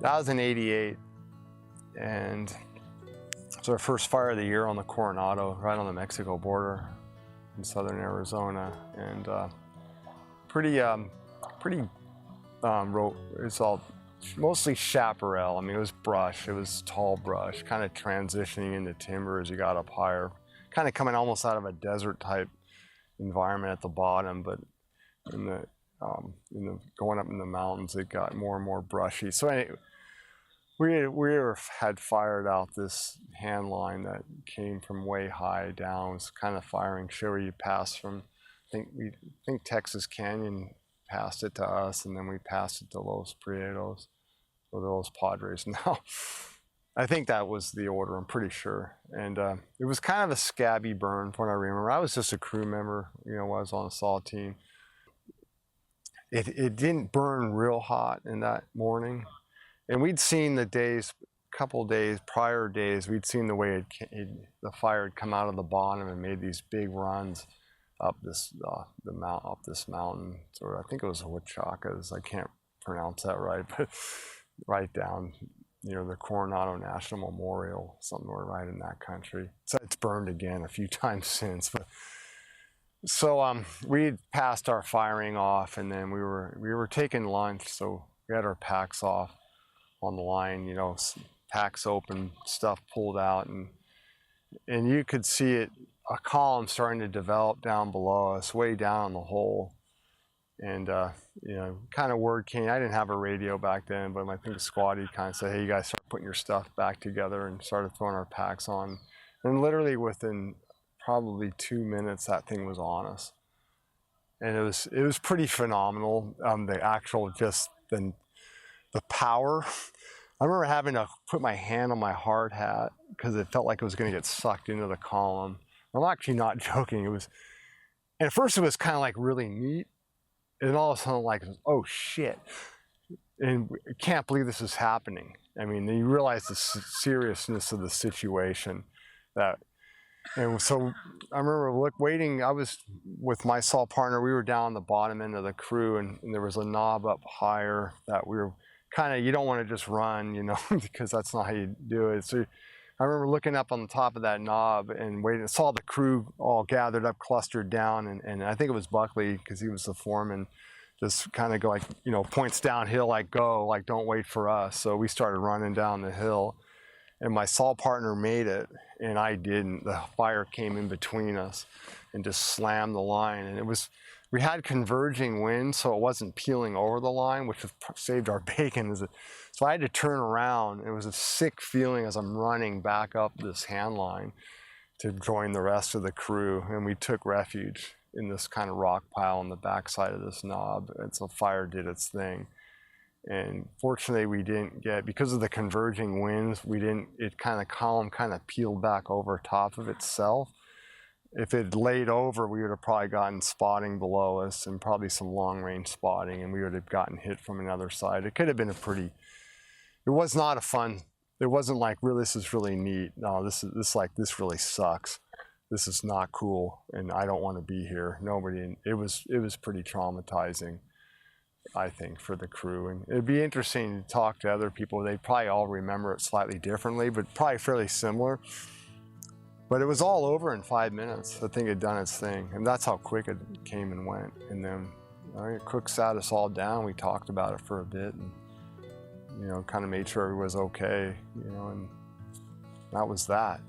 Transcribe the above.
That was in '88, and it's our first fire of the year on the Coronado, right on the Mexico border in southern Arizona, and it's all mostly chaparral. I mean, it was brush. It was tall brush, kind of transitioning into timber as you got up higher, kind of coming almost out of a desert type environment at the bottom, but in the going up in the mountains, it got more and more brushy. So anyway, we had fired out this hand line that came from way high down. It was kind of firing show where you pass from, I think Texas Canyon passed it to us, and then we passed it to Los Prietos, or Los Padres now. I think that was the order, I'm pretty sure. And it was kind of a scabby burn from what I remember. I was just a crew member, you know, I was on a SAW team. It didn't burn real hot in that morning. And we'd seen couple days, prior days, we'd seen the way the fire had come out of the bottom and made these big runs up this mountain. So I think it was Huachacas, I can't pronounce that right, but right down, you know, the Coronado National Memorial, somewhere right in that country. So it's burned again a few times since. But so we passed our firing off, and then we were taking lunch, so we had our packs off on the line, you know, packs open, stuff pulled out, and you could see a column starting to develop down below us, way down in the hole. And you know, kind of word came. I didn't have a radio back then, but I think the squatty kind of said, "Hey, you guys start putting your stuff back together," and started throwing our packs on. And literally within probably 2 minutes, that thing was on us, and it was pretty phenomenal. The actual just the power. I remember having to put my hand on my hard hat because it felt like it was going to get sucked into the column. I'm actually not joking. And at first it was kind of like really neat, and all of a sudden like, oh shit, and I can't believe this is happening. I mean, you realize the seriousness of the situation. And so I remember waiting. I was with my SAW partner. We were down the bottom end of the crew, and there was a knob up higher that we were kind of, you don't want to just run, you know, because that's not how you do it. So I remember looking up on the top of that knob and waiting. Saw the crew all gathered up, clustered down, and I think it was Buckley, because he was the foreman, just kind of go like, you know, points downhill, like go, like don't wait for us. So we started running down the hill, and my SAW partner made it, and I didn't. The fire came in between us and just slammed the line, and we had converging winds, so it wasn't peeling over the line, which saved our bacon. So I had to turn around. It was a sick feeling as I'm running back up this hand line to join the rest of the crew, and we took refuge in this kind of rock pile on the backside of this knob, and so fire did its thing. And fortunately we didn't get, because of the converging winds, column kind of peeled back over top of itself. If it laid over, we would have probably gotten spotting below us, and probably some long range spotting, and we would have gotten hit from another side. It could have been it was not a fun, it wasn't like, really, this is really neat. No, this really sucks. This is not cool, and I don't want to be here. It was pretty traumatizing, I think, for the crew. And it'd be interesting to talk to other people. They probably all remember it slightly differently, but probably fairly similar. But it was all over in 5 minutes. The thing had done its thing, and that's how quick it came and went. And then Cook sat us all down. We talked about it for a bit, and you know, kind of made sure everyone was okay. You know, and that was that.